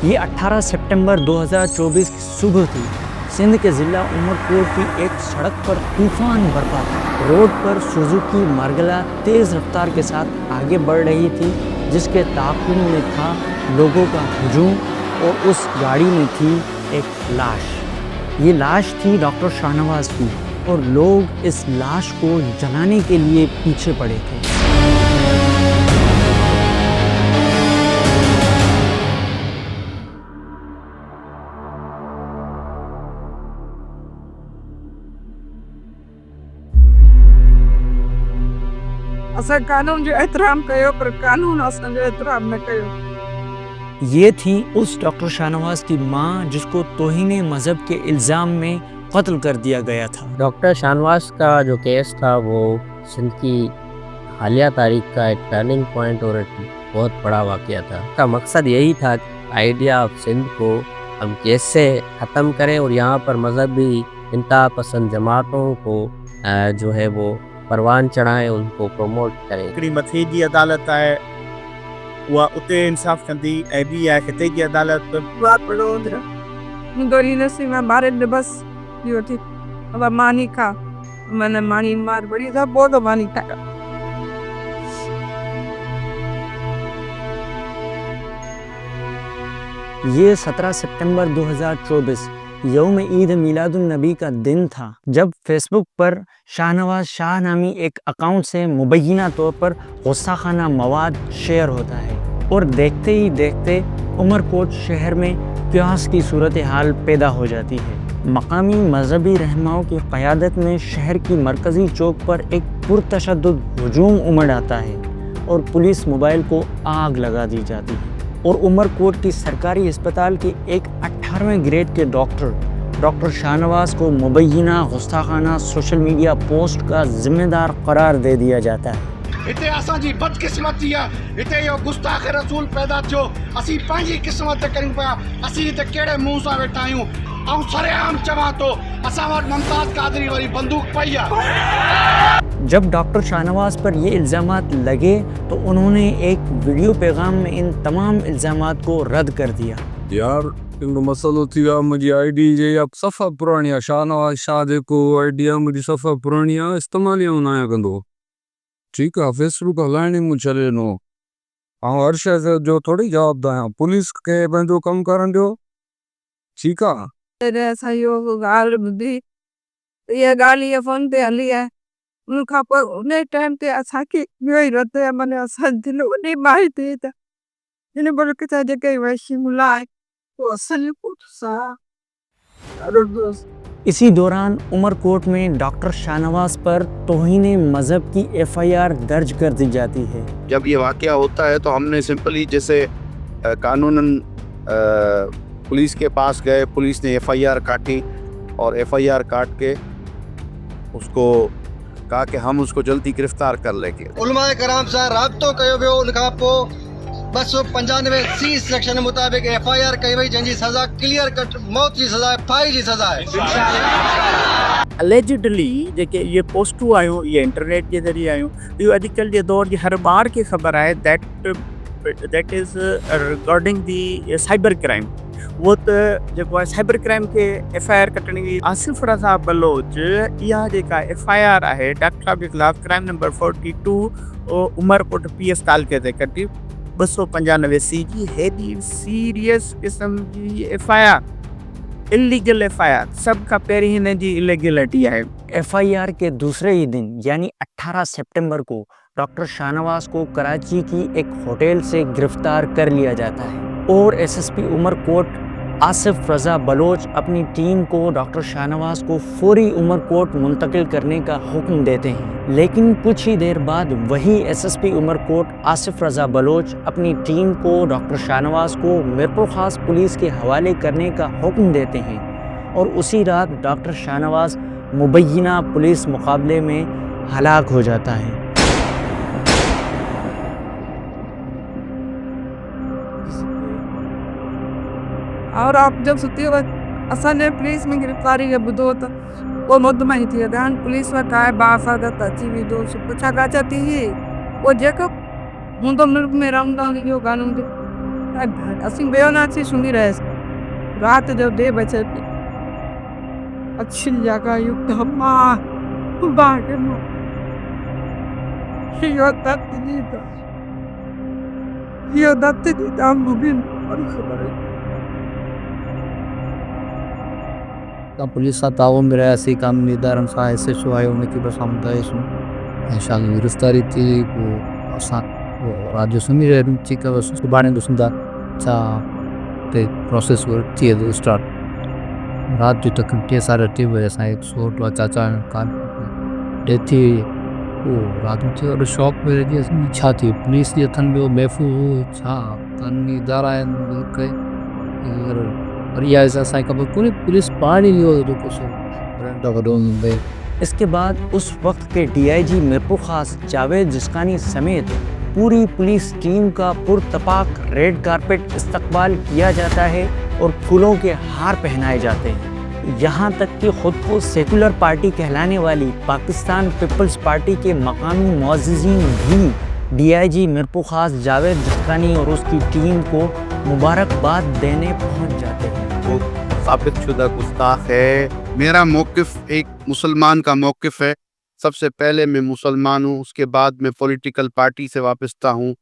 ये 18 सितंबर 2024 की सुबह थी। सिंध के ज़िला उमरकोट की एक सड़क पर तूफान बरपा था। रोड पर सुजुकी मार्गला तेज़ रफ्तार के साथ आगे बढ़ रही थी, जिसके ताक़ुब में था लोगों का हुजूम, और उस गाड़ी में थी एक लाश। ये लाश थी डॉक्टर शाहनवाज़ की, और लोग इस लाश को जलाने के लिए पीछे पड़े थे। असां कानून जो एहतराम कयो, पर कानून असांजो एहतराम न कयो। ये थी उस डॉक्टर शाहनवाज़ की माँ, जिसको तौहीन मज़हब के इल्ज़ाम में कत्ल कर दिया गया था। डॉक्टर शाहनवाज़ का जो केस था वो सिंध की हालिया तारीख का एक टर्निंग पॉइंट और एक बहुत बड़ा वाक़या था। का मकसद यही था कि आइडिया ऑफ सिंध को हम कैसे ख़त्म करें और यहाँ पर मज़हबी इंतहा पसंद जमातों को जो है वो परवान चढ़ाएं, उनको प्रमोट करें। हिकिड़ी मथे जी अदालत आहे, उहा उते इंसाफ़ कंदी, ऐं ॿी आहे हिते जी अदालत। बात वडोदरा मुंदोरी नसीमा मारे ने बस यो थी। अब मानी का मैंने मानी मार बड़ी था, बहुत मानी का। ये 17 सितंबर 2024 यौम ईद मिलादुन नबी का दिन था, जब फेसबुक पर शाहनवाज़ शाह नामी एक अकाउंट से मुबैना तौर पर गुस्साखाना मवाद शेयर होता है, और देखते ही देखते उमरकोट शहर में क्यास की सूरत हाल पैदा हो जाती है। मकामी मजहबी रहनुमाओं की क़यादत में शहर की मरकज़ी चौक पर एक पुरतशद्दुद हुजूम उमड़ आता है, और पुलिस मोबाइल को आग लगा दी जाती है, और उमरकोट की सरकारी अस्पताल के एक 18वें ग्रेड के डॉक्टर शाहनवाज़ को मुबैना गुस्ताखाना सोशल मीडिया पोस्ट का जिम्मेदार करार दे दिया जाता है। इते असांजी बदकिस्मती आहे, इते यो गुस्ताख रसूल पैदा थियो। असीं पंहिंजी क़िस्मत कयूं पिया, असीं हिते कहिड़े मुंहुं सां वेठा आहियूं। ऐं सरेआम चवां थो, असां वटि मुमताज़ कादरी वारी बंदूक पई आहे। जब डॉक्टर शाहनवाज़ पर ये इल्ज़ामात लगे तो उन्होंने एक वीडियो पैगाम में इन तमाम इल्ज़ामात को रद्द कर दिया। यार इनको मसलो थी वियो, मुंहिंजी आईडी जे अब सफ़ा पुराणी आहे। शाहनवाज़ शाह जेको आईडी आहे मुंहिंजी सफ़ा पुराणी आहे, इस्तेमाल ई न आहियां कंदो। ठीकु आहे, फेसबुक हलाइण ई मूं छॾे ॾिनो। ऐं हर शइ जो थोरी जवाबु आहियां, पुलिस खे पंहिंजो कमु करणु ॾियो। ठीकु आहे, तेरे असां यो ॻाल्हि ॿुधी, इहा ॻाल्हि इहा फ़ोन ते हली आहे। उन खां पोइ उन टाइम ते असांखे ॿियो ई रद आहे, माने असां दिलि वॾी माई थी त हिन मुल्क जा जेके वैशी मुला आहे वो असल पुट सा ॾाढो दोस्त। इसी दौरान उमरकोट में डॉक्टर शाहनवाज़ पर तौहीन मज़हब की एफआईआर दर्ज कर दी जाती है। जब ये वाक़या होता है तो हमने सिंपली जैसे कानूनन पुलिस के पास गए, पुलिस ने एफआईआर काटी, और एफआईआर काट के उसको कहा कि हम उसको जल्दी गिरफ्तार कर लेंगे। उलमाए कराम सां राब्तो कयो वियो। उन खां पोइ 295C सेक्शन मुताबिक़ एफआईआर कई वई, जंहिंजी सज़ा क्लियर कट मौत जी सज़ा, फाई जी सज़ा आहे। अलेजिडली जेके ये पोस्टूं आहियूं, ये इंटरनेट जे ज़रिए आहियूं, इहो अॼुकल्ह जे दौर जी हर ॿार खे ख़बर आहे that is regarding the cyber crime. वो त जेको आहे साइबर क्राइम खे एफआईआर कटणी हुई। आसिफ रज़ा बलोच इहा जेका एफआईआर आहे डॉक्टर साहब जे ख़िलाफ़ क्राइम नंबर 42 उमरकोट PS तालुके ते कटी। 295C जी हेॾी सीरियस क़िस्म जी एफआईआर, इलीगल एफआईआर, सभ खां पहिरीं हिन जी इलीगलिटी आहे। एफआईआर के दूसरे ही दिन यानी 18 सितंबर को डॉक्टर शाहनवाज़ को कराची की एक होटल से गिरफ्तार कर लिया जाता है, और एसएसपी उमरकोट आसिफ रज़ा बलोच अपनी टीम को डॉक्टर शाहनवाज़ को फौरी उमरकोट मुंतकिल करने का हुक्म देते हैं। लेकिन कुछ ही देर बाद वही एसएसपी उमरकोट आसिफ रज़ा बलोच अपनी टीम को डॉक्टर शाहनवाज़ को मीरपुर ख़ास पुलिस के हवाले करने का हुक्म देते हैं, और उसी रात डॉक्टर शाहनवाज़ मुबैना पुलिस मुकाबले में हलाक हो जाता है। और आप जब सुती हुआ असांजे पुलिस में गिरफ़्तारी खे ॿुधो त पोइ मुतमइन थी विया। हाणे पुलिस वटि आहे, बाफ़ादत अची वेंदो, पुछा काछा थी, पोइ जेको हूंदो मुल्क में रहंदा इहो कानून जो असीं बेवनाची सुनी रहे रात जो 2 बजे अच्छी जगह युक्त हम्मा बागे में यो दत्ती था मुबिन और खबर का पुलिस सा तावो मेरा ऐसे काम निदारम सा ऐसे शो आयो में कि बस हम दाए सुन शाल गिरफ्तारी थी वो आसान वो राज्य सुमी रे रुचि का बस सुबाने दुसंदा चा ते प्रोसेस वर्क थी तो स्टार्ट रात जो तक के सारे टीम ऐसा एक शॉट वा चाचा कान देती वो रात में और शॉक में रही इच्छा थी पुलिस ये थन में वो महफूज छा तन इदारा है के और ये ऐसा साइकिल पूरी पुलिस पानी नहीं हो तो कुछ रंडा कदम में इसके बाद उस वक्त के डीआईजी मिरपुर खास जावेद जिस्कानी समेत पूरी पुलिस टीम का पुरतपाक रेड कारपेट इस्तकबाल किया जाता है और फूलों के हार पहनाए जाते हैं। यहाँ तक कि खुद को सेकुलर पार्टी कहलाने वाली पाकिस्तान पीपल्स पार्टी के मकामी मुअज़्ज़िज़ीन भी डीआईजी मिरपुर खास जावेद जिस्कानी और उसकी टीम को मुबारकबाद देने पहुँच जाते हैं। वो साबित शुदा गुस्ताख है। मेरा मौक़िफ़ एक मुसलमान का मौक़िफ़ है। सबसे पहले मैं मुसलमान हूँ, उसके बाद मैं पॉलिटिकल पार्टी से वाबस्ता हूँ।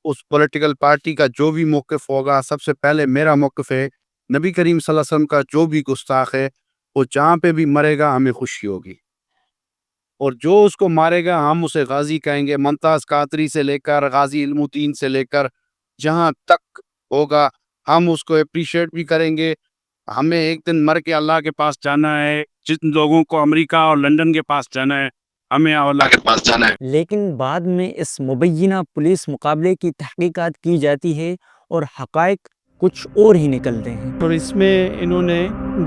उस पॉलिटिकल पार्टी का जो भी मौक़िफ़ होगा सबसे पहले मेरा मौक़िफ़ है। नबी करीम सल्लल्लाहु अलैहि वसल्लम का जो भी गुस्ताख है वो जहाँ पे भी मरेगा हमें खुशी होगी, और जो उसको मारेगा हम उसे गाजी कहेंगे। मुमताज़ कादरी से लेकर गाजी इल्मुद्दीन से लेकर जहाँ तक होगा हम उसको अप्रिशिएट भी करेंगे। हमें एक दिन मर के अल्लाह के पास जाना है। जिन लोगों को अमेरिका और लंदन के पास जाना है हमें अल्लाह के पास जाना है। लेकिन बाद में इस मुबैना पुलिस मुकाबले की तहकीकात की जाती है और हक़ाइक़ कुछ और ही निकलते हैं। और इसमें इन्होंने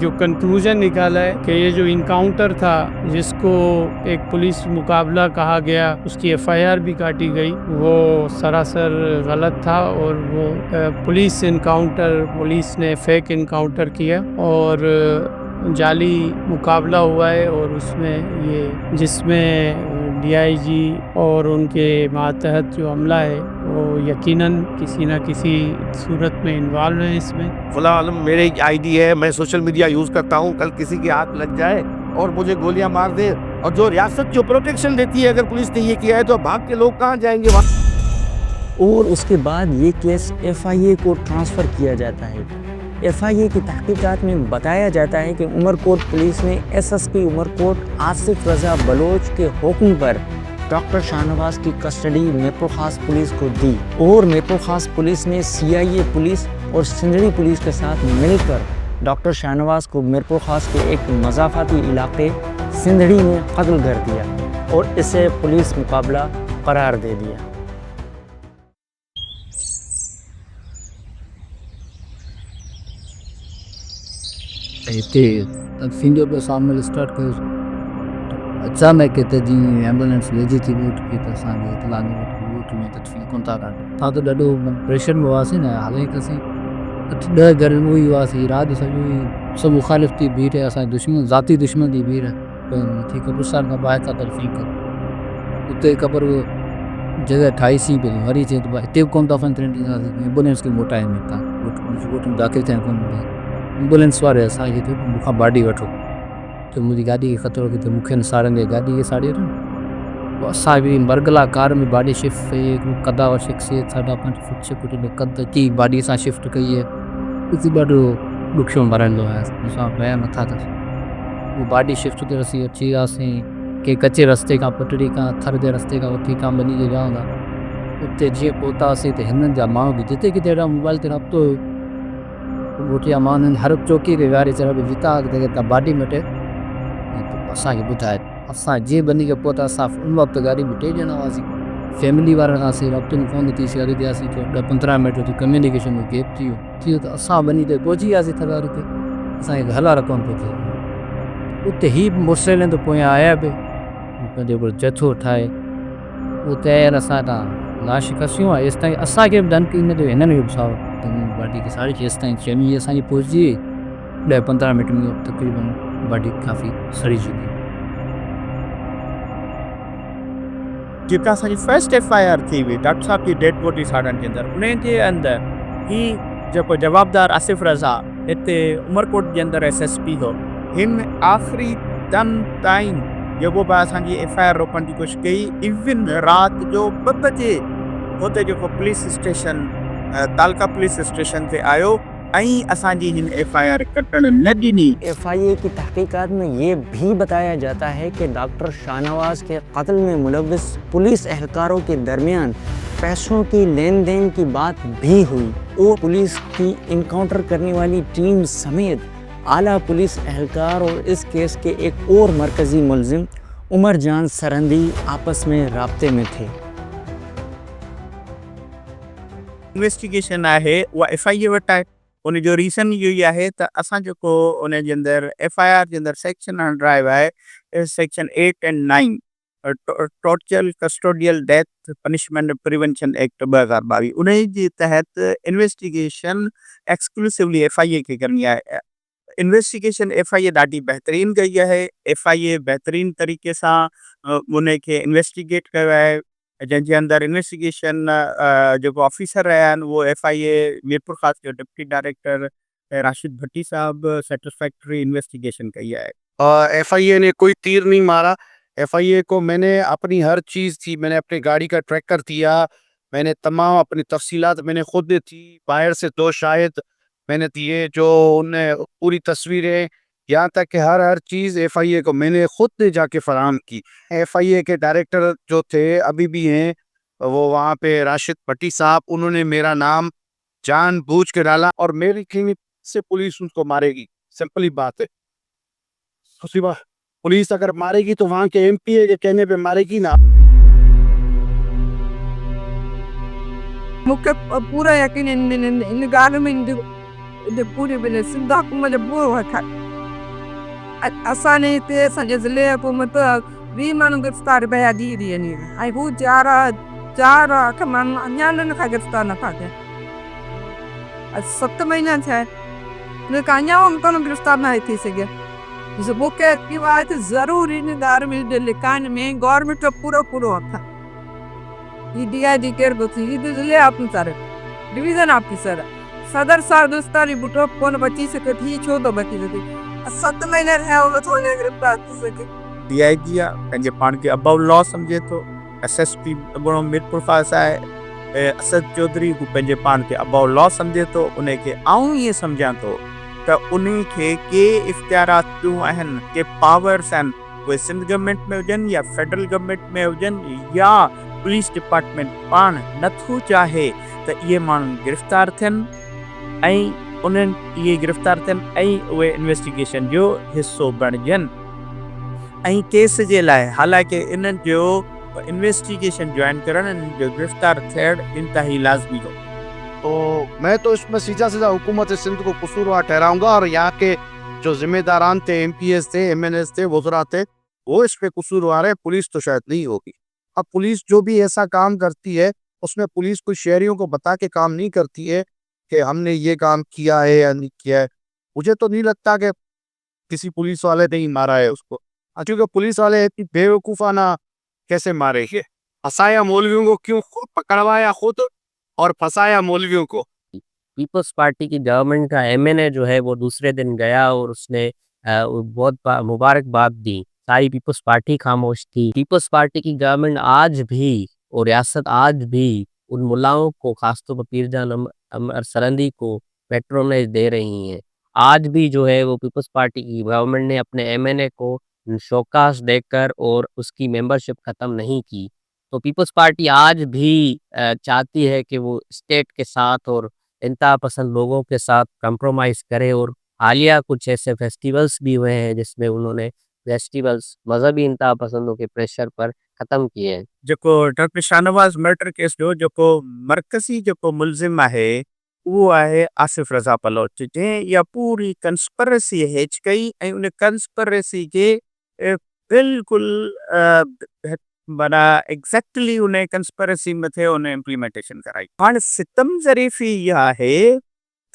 जो कंक्लूजन निकाला है कि ये जो इनकाउंटर था जिसको एक पुलिस मुकाबला कहा गया, उसकी एफआईआर भी काटी गई, वो सरासर गलत था और वो पुलिस इनकाउंटर, पुलिस ने फेक इनकाउंटर किया और जाली मुकाबला हुआ है। और उसमें ये जिसमें डीआईजी और उनके मातहत जो अमला है वो यकीनन किसी न किसी सूरत में इन्वॉल्व है इसमें। फ़िलहाल मेरे आईडी है, मैं सोशल मीडिया यूज़ करता हूँ। कल किसी के हाथ लग जाए और मुझे गोलियां मार दे, और जो रियासत जो प्रोटेक्शन देती है, अगर पुलिस ने ये किया है तो भाग के लोग कहाँ जाएंगे वहाँ। और उसके बाद ये केस एफआईए को ट्रांसफ़र किया जाता है। एफआईए की तहकीकात में बताया जाता है कि उमरकोट पुलिस ने एसएसपी उमरकोट आसिफ रज़ा बलोच के हुक्म पर डॉक्टर शाहनवाज की कस्टडी मिरपुर खास पुलिस को दी, और मिरपुर खास पुलिस ने सीआईए पुलिस और सिंधड़ी पुलिस के साथ मिलकर डॉक्टर शाहनवाज को मिरपुर खास के एक मज़ाफ़ाती इलाके सिंधड़ी में कत्ल कर दिया और इसे पुलिस मुकाबला करार दे दिया। फिंगर पे सामने स्टार्ट कर अचानक कहते जी एम्बुलेंस वेजी थी बूट की त असांखे इतला में बूट में तकलीफ़ कोन था था तो ॾाढो प्रेशर में हुआसीं न। हालांकि असीं 8-10 घर में हुई हुआसीं, राति सॼो सभु मुखालिफ़ थी बीह रहे, असांजे दुश्मन ज़ाती दुश्मन थी बीह रहे थी कब्रिस्तान खां ॿाहिरि था तरफ़ी कर उते ख़बर जगह ठाहीसीं पई, वरी चए त हिते बि कोन था फन एम्बुलेंस खे मोटाए में था वोट में दाख़िल थियणु कोन ॾिए। एम्बुलेंस वारे असांखे चयो मूंखां बाडी वठो, तो मुंहिंजी गाॾी खे ख़तरो की मूंखे न साड़ंदे, गाॾी खे साड़े वठो। असां बि मरगला कार में बाडी शिफ्ट कई, कदा शख्सियत 5.5 फुट 6 फुट में कद की बाडी सां शिफ्ट कई है। उते ॾाढो ॾुखियो मरंदो आहे, असां बया नथा था। वो बाडी शिफ्ट ते असीं अची वियासीं के कच्चे रस्ते खां, पटड़ी खां, थर जे रस्ते खां उथी खां बनी जे विया उते जीअं पहुतासीं त हिननि जा माण्हू बि जिते किथे अहिड़ा मोबाइल ते राब्तो हुयो। ॻोठिया माण्हुनि हर चौकी ते विहारे चढ़ी जितां अॻिते बाडी मटे असांखे ॿुधाए। असां जीअं बनी के पहुता, असां उन वक़्तु गाॾी में 2 ॼणा हुआसीं, फैमिली वारनि खांसीं राब्तो में फ़ोन थी शेयर थियासीं, 10-15 मिंट थी कम्युनिकेशन में गैप थी वियो त असां वञी ते पहुची वियासीं थरार ते, असांखे हलार कोन पियो थिए। उते ही मुर्सलनि त पोयां आया बि पंहिंजे ऊपर जथो ठाहे उते असां तां लाश कसियूं आहे। एसि ताईं असांखे बि डंक इन ते हिननि बि साओ बाडी खे साड़ी एसि ताईं चमी असांजी पहुची 10-15 मिंट में तक़रीबन बाडी काफ़ी सड़ी चुकी। जेका असांजी फर्स्ट एफआईआर थी हुई डॉक्टर साहब की डेड बॉडी साड़नि जे अंदरि, उन जे अंदरि ही जेको जवाबदार आसिफ रज़ा हिते उमरकोट जे अंदरि SSP हो, हिन आख़िरी दम ताईं जेको बि असांजी FIR रोकण जी कोशिशि कई। इवन राति जो 2 बजे हुते जेको पुलिस स्टेशन तालका पुलिस स्टेशन ते आयो ऐं असांजी हिन FIR कटण न ॾिनी। FIA की तहकीकात में ये भी बताया जाता है कि डॉक्टर शाहनवाज के कत्ल में मुलव्विस पुलिस एहलकारों के दरमियान पैसों की लेन देन की बात भी हुई और पुलिस की इनकाउंटर करने वाली टीम समेत आला पुलिस एहलकार और इस केस के एक और मरकज़ी मुलजिम उमर जान सरंदी आपस में राब्ते में थे। इन्वेस्टिगेशन आहे उहा FIA वटि आहे। उन जो रीज़न इहो ई आहे त असां जेको उन जे अंदरि FIR जे अंदरि सेक्शन ड्राइव आहे सेक्शन 8 ऐं 9 torture custodial death punishment prevention act 2022 उन जे तहत इन्वेस्टिगेशन एक्सक्लूसिवली FIA खे करणी आहे। इन्वेस्टिगेशन FIA ॾाढी बहितरीनु कई आहे। FIA बहितरीनु तरीक़े सां उन खे इन्वेस्टिगेट कयो आहे, जंहिंजे अंदरि इन्वेस्टिगेशन जेको ऑफिसर रहिया आहिनि उहो FIA मीरपुर ख़ास जो डिप्टी डायरेक्टर राशिद भट्टी साहब सेटिस्फैक्ट्री इन्वेस्टिगेशन कई आहे। FIA ने कोई तीर नहीं मारा। FIA को मैंने अपनी हर चीज़ थी, मैंने अपनी गाड़ी का ट्रैकर दिया, मैंने तमाम अपनी तफसीलात मैंने खुद थी, बाहर से 2 शाहिद मैंने दिए जो उनने पूरी तस्वीरें यहाँ तक कि हर चीज़ FIA को मैंने खुद जाके फराहम की। FIA के डायरेक्टर जो थे अभी भी हैं, वो वहाँ पे राशिद भट्टी साहब, उन्होंने मेरा नाम जानबूझ के डाला और मेरी क्लिनिक से पुलिस उनको मारेगी। सिंपल ही बात है। दूसरी बात, पुलिस अगर मारेगी तो वहाँ के MPA के कहने पे मारेगी ना। मूंखे पूरा यकीन इन ॻाल्हि में इन पूरी बिल सिंध हुकूमत जो पूरो हक़ आहे। असांजे हिते असांजे ज़िले हुकूमत 20 माण्हू गिरफ़्तार पिया ॾींहं ऐं हू 4 माण्हू अञा खां गिरफ़्तार नथा थियनि। 7 महीना थिया आहिनि, उन खां अञा कोन गिरफ़्तार न थी सघिया। मूंखे इहो आहे त ज़रूरु इन ॻाल्हि में लिकाइण में गवर्नमेंट जो पूरो हक़ आहे। ही DIG केर बि थी, ही ज़िले ऑफिसर, डिवीज़न ऑफिसर, सदर साहब दोस्तारी बुटो कोन बची सघे थी, छो तो बची सघे। 7 महीना थिया हो थो गिरफ़्तार थी सघे। DIG आहे पंहिंजे पाण खे अबव लॉ सम्झे थो। SSP गुणो मीरपुर ख़ास आहे असद चौधरी, हू पंहिंजे पाण खे अबव लॉ सम्झे थो। उन खे आऊं ईअं सम्झां थो त उन खे के इख्तियारात ॿियूं आहिनि, के पावर्स आहिनि, उहे सिंध गवर्नमेंट में हुजनि या फेडरल गवर्नमेंट में हुजनि या पुलिस डिपार्टमेंट पाण नथो चाहे त इहे माण्हू गिरफ़्तार थियनि ऐं उन्हनि इहे गिरफ़्तार थियनि ऐं उहे इन्वेस्टिगेशन जो हिसो बणिजनि। ऐं केस जे लाइ हालांकि इन्हनि जो इन्वेस्टिगेशन ज्वाइन करणु, इन्हनि जो गिरफ़्तार थियणु इंतहाई लाज़मी हो। तो मैं तो इसमें सीधा हुकूमत सिंध को कसूरवार ठहराऊंगा और यहाँ के जो जिम्मेदारान थे, MPS थे, MNS थे, वज़रा थे, वो इस पे कसूरवार है। पुलिस तो शायद नहीं होगी। अब पुलिस जो भी ऐसा काम करती है उसमें पुलिस कोई शहरियों को बता के काम नहीं करती है कि हमने ये काम किया है या नहीं किया है। मुझे तो नहीं लगता कि किसी पुलिस वाले ने ही मारा है उसको, क्योंकि पुलिस वाले इतनी बेवकूफ़ाना कैसे मारेंगे। फंसाया मौलवियों को क्यों, पकड़वाया खुद और फंसाया मौलवियों को। पीपल्स पार्टी की गवर्नमेंट का MNA जो है वो दूसरे दिन गया और उसने बहुत मुबारकबाद दी। सारी पीपल्स पार्टी खामोश थी। पीपल्स पार्टी की गवर्नमेंट आज भी और रियासत आज भी उन मुलाओं को, खासतौर पर पीरजान अमर सरंदी को पेट्रोनेज दे रही हैं। आज भी जो है वो पीपल्स पार्टी की गवर्नमेंट ने अपने MNA को शोकास देकर और उसकी मेंबरशिप ख़त्म नहीं की। तो पीपल्स पार्टी आज भी चाहती है कि वो स्टेट के साथ और इंतहा पसंद लोगों के साथ कंप्रोमाइज़ करे। और हालिया कुछ ऐसे फेस्टिवल्स भी हुए हैं जिसमें उन्होंने फेस्टिवल्स मजहबी इंतहा पसंदों के प्रेशर पर ख़त्म किए हैं। जेको डॉक्टर शाहनवाज मर्डर केस जो जेको मरकज़ी जेको मुलज़िम आहे उहो आहे आसिफ रज़ा बलोच, जंहिं इहा पूरी कंस्पिरेसी हेच कई ऐं उन कंस्पिरेसी खे बिल्कुलु माना एग्ज़ैक्टली उन कंस्पिरेसी मथे उन इम्प्लीमेंटेशन कराई। हाणे सितम ज़रीफ़ी इहा आहे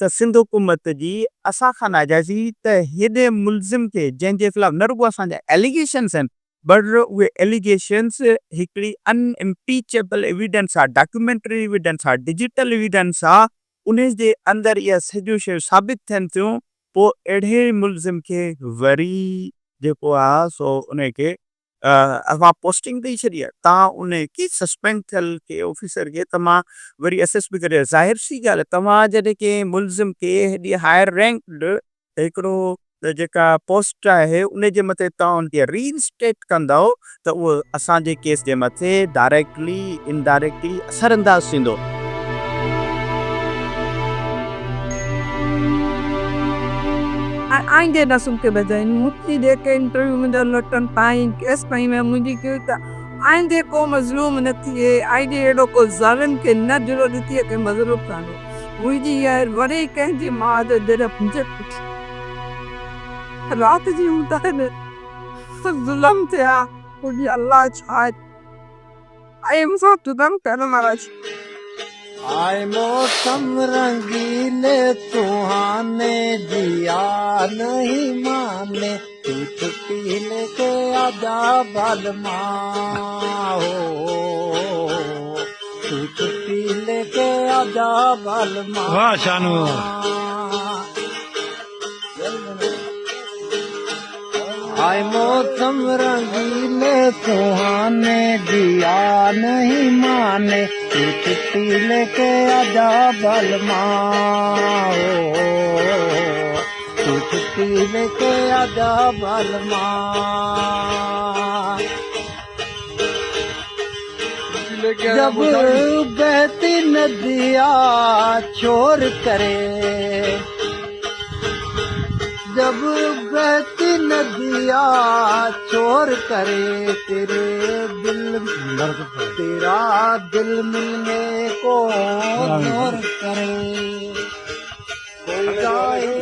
त सिंध हुकूमत जी असां खां नाजाइज़ी त हेॾे मुलज़िम खे जंहिंजे ख़िलाफ़ न रुॻो असांजा एलिगेशन्स आहिनि, बट उहे एलिगेशन्स हिकिड़ी अनइम्पीचेबल एविडेंस आहे, डॉक्यूमेंटरी एविडेंस आहे, डिजिटल एविडेंस आहे उन्हें जे अंदर इहा सॼियूं शयूं साबित थियनि थियूं पोइ अहिड़े मुलज़िम खे वरी जेको आहे सो उन खे असां पोस्टिंग ॾेई छॾी आहे, तव्हां उन खे सस्पेंड थियल के ऑफिसर खे त मां वरी असेस बि करे ज़ाहिर सी ॻाल्हि आहे तव्हां जॾहिं के मुलज़िम खे हेॾी हायर रैंक हिकिड़ो जेका पोस्ट आहे उन जे मथे तव्हां उनखे रीइंस्टेट कंदव त उहो असांजे केस जे मथे डायरेक्टली इनडायरेक्टली असरअंदाज़ थींदो। आईंदे नसुम के बजाय मुझे देखे इंटरव्यू में लटन पाई केस पाई में मुझे क्यों था आईंदे को मजलूम न थी आईंदे एडो को जालिम के न जरूरत थी के मजलूम कानो मुझे यार वरे कहंदी मां दे दर मुझे रात जी उठा ने जुल्म थे मुझे अल्लाह चाहे आई एम सो तुदम कर महाराज आए मौसम रंगीले सुहाने दिया नहीं माने तू छुट्टी लेके आजा बालमा हो तू छुट्टी लेके आजा बालमा। वाह शानू। आए मौसम रंगीले सुहाने दिया नहीं माने तू छुट्टी लेके आजा बालमा हो तू छुट्टी लेके आजा बालमा। जब बहती नदिया शोर करे जब बहती नदिया शोर करे तेरा दिल मिलने को शोर करे कोई जाए